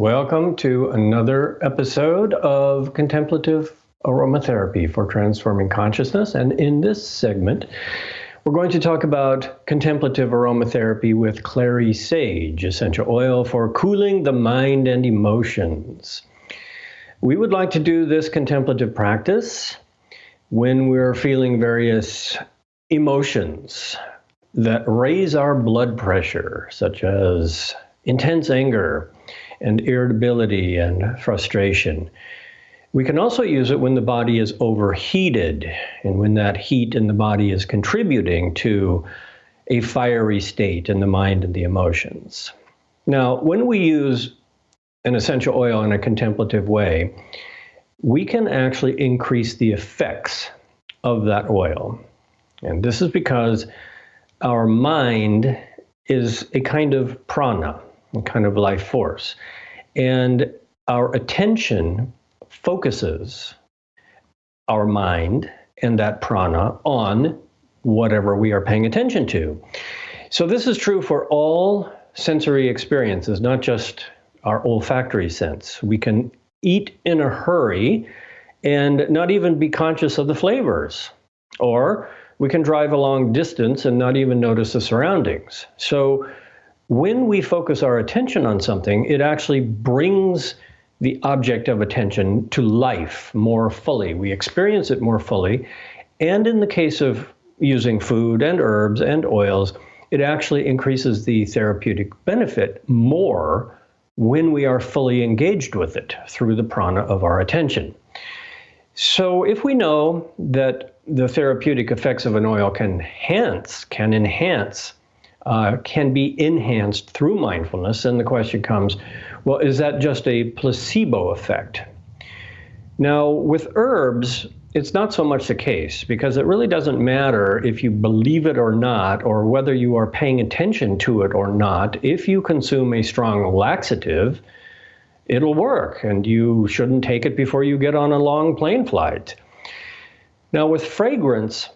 Welcome to another episode of Contemplative Aromatherapy for Transforming Consciousness. And in this segment, we're going to talk about contemplative aromatherapy with Clary sage, essential oil for cooling the mind and emotions. We would like to do this contemplative practice when we're feeling various emotions that raise our blood pressure, such as intense anger and irritability and frustration. We can also use it when the body is overheated and when that heat in the body is contributing to a fiery state in the mind and the emotions. Now, when we use an essential oil in a contemplative way, we can actually increase the effects of that oil. And this is because our mind is a kind of prana, a kind of life force. And our attention focuses our mind and that prana on whatever we are paying attention to. So this is true for all sensory experiences, not just our olfactory sense. We can eat in a hurry and not even be conscious of the flavors. Or we can drive a long distance and not even notice the surroundings. So when we focus our attention on something, it actually brings the object of attention to life more fully. We experience it more fully. And in the case of using food and herbs and oils, it actually increases the therapeutic benefit more when we are fully engaged with it through the prana of our attention. So if we know that the therapeutic effects of an oil can be enhanced through mindfulness, then the question comes, well, is that just a placebo effect? Now, with herbs, it's not so much the case, because it really doesn't matter if you believe it or not, or whether you are paying attention to it or not. If you consume a strong laxative, it'll work, and you shouldn't take it before you get on a long plane flight. Now, with fragrance,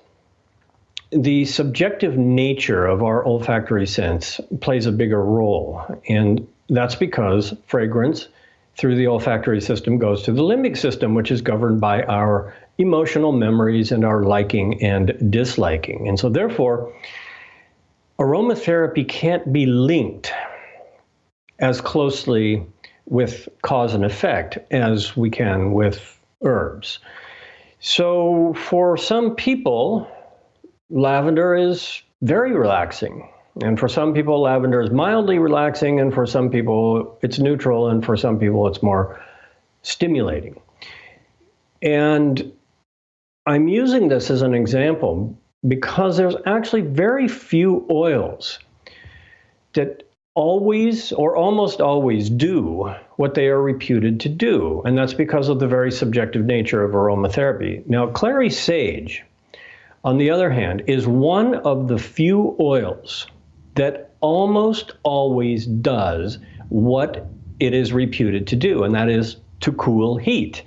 the subjective nature of our olfactory sense plays a bigger role. And that's because fragrance through the olfactory system goes to the limbic system, which is governed by our emotional memories and our liking and disliking. And so therefore, aromatherapy can't be linked as closely with cause and effect as we can with herbs. So for some people, lavender is very relaxing. And for some people, lavender is mildly relaxing, and for some people, it's neutral, and for some people, it's more stimulating. And I'm using this as an example because there's actually very few oils that always or almost always do what they are reputed to do. And that's because of the very subjective nature of aromatherapy. Now, Clary sage, on the other hand, is one of the few oils that almost always does what it is reputed to do, and that is to cool heat.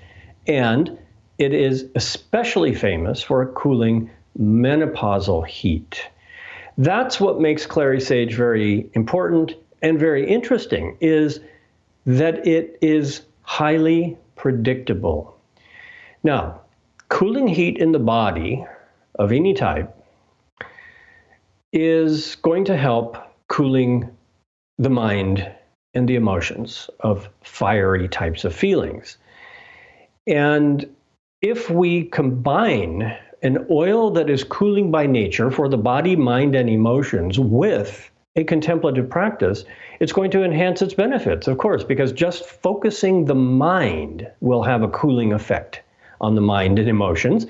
And it is especially famous for cooling menopausal heat. That's what makes Clary sage very important and very interesting, is that it is highly predictable. Now, cooling heat in the body of any type is going to help cooling the mind and the emotions of fiery types of feelings. And if we combine an oil that is cooling by nature for the body, mind, and emotions with a contemplative practice, it's going to enhance its benefits, of course, because just focusing the mind will have a cooling effect on the mind and emotions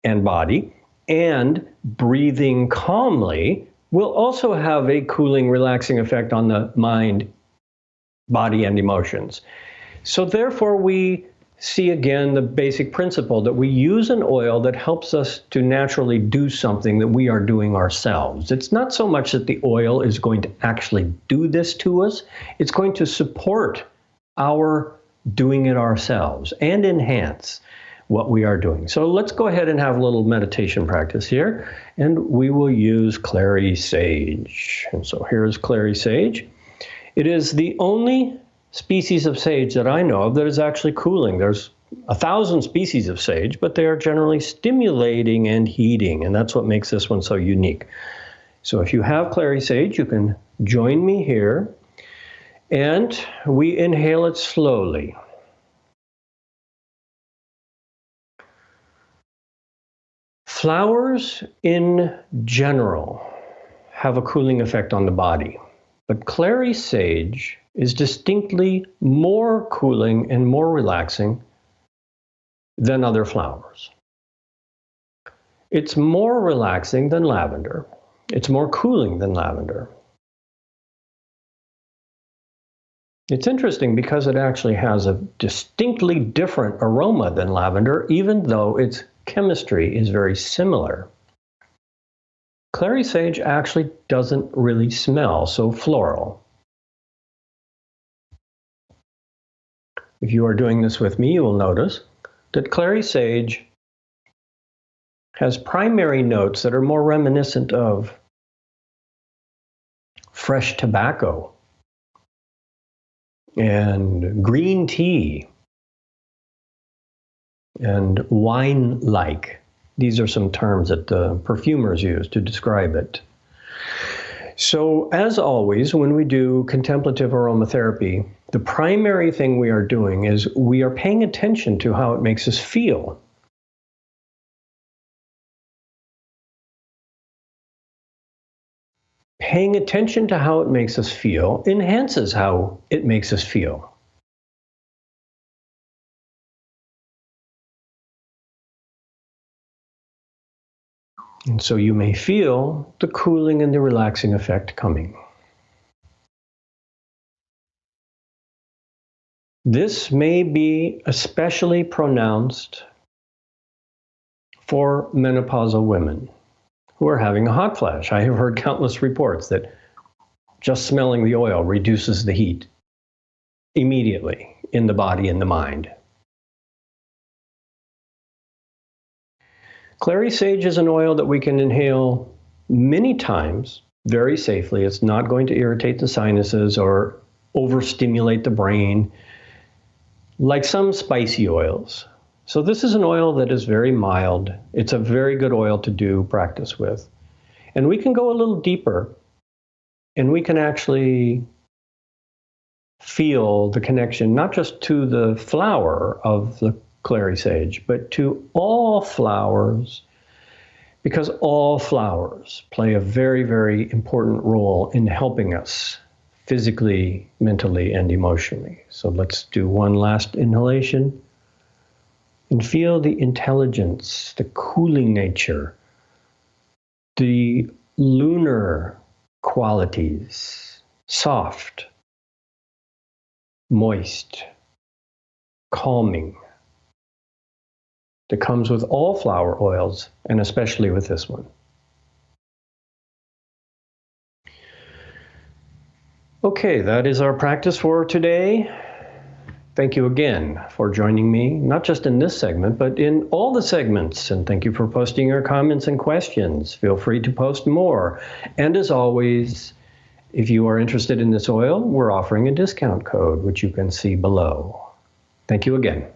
and body. And breathing calmly will also have a cooling, relaxing effect on the mind, body, and emotions. So therefore, we see again the basic principle that we use an oil that helps us to naturally do something that we are doing ourselves. It's not so much that the oil is going to actually do this to us. It's going to support our doing it ourselves and enhance what we are doing. So let's go ahead and have a little meditation practice here, and we will use Clary sage. And so here's Clary sage. It is the only species of sage that I know of that is actually cooling. There's 1,000 species of sage, but they are generally stimulating and heating, and that's what makes this one so unique. So if you have Clary sage, you can join me here, and we inhale it slowly. Flowers in general have a cooling effect on the body, but Clary sage is distinctly more cooling and more relaxing than other flowers. It's more relaxing than lavender. It's more cooling than lavender. It's interesting because it actually has a distinctly different aroma than lavender, even though its chemistry is very similar. Clary sage actually doesn't really smell so floral. If you are doing this with me, you will notice that Clary sage has primary notes that are more reminiscent of fresh tobacco and green tea and wine-like. These are some terms that perfumers use to describe it. So, as always, when we do contemplative aromatherapy, the primary thing we are doing is we are paying attention to how it makes us feel. Paying attention to how it makes us feel enhances how it makes us feel. And so you may feel the cooling and the relaxing effect coming. This may be especially pronounced for menopausal women who are having a hot flash. I have heard countless reports that just smelling the oil reduces the heat immediately in the body and the mind. Clary sage is an oil that we can inhale many times very safely. It's not going to irritate the sinuses or overstimulate the brain like some spicy oils. So this is an oil that is very mild. It's a very good oil to do practice with. And we can go a little deeper, and we can actually feel the connection, not just to the flower of the Clary sage, but to all flowers, because all flowers play a very, very important role in helping us physically, mentally, and emotionally. So let's do one last inhalation and feel the intelligence, the cooling nature, the lunar qualities, soft, moist, calming, that comes with all flower oils, and especially with this one. Okay, that is our practice for today. Thank you again for joining me, not just in this segment, but in all the segments. And thank you for posting your comments and questions. Feel free to post more. And as always, if you are interested in this oil, we're offering a discount code, which you can see below. Thank you again.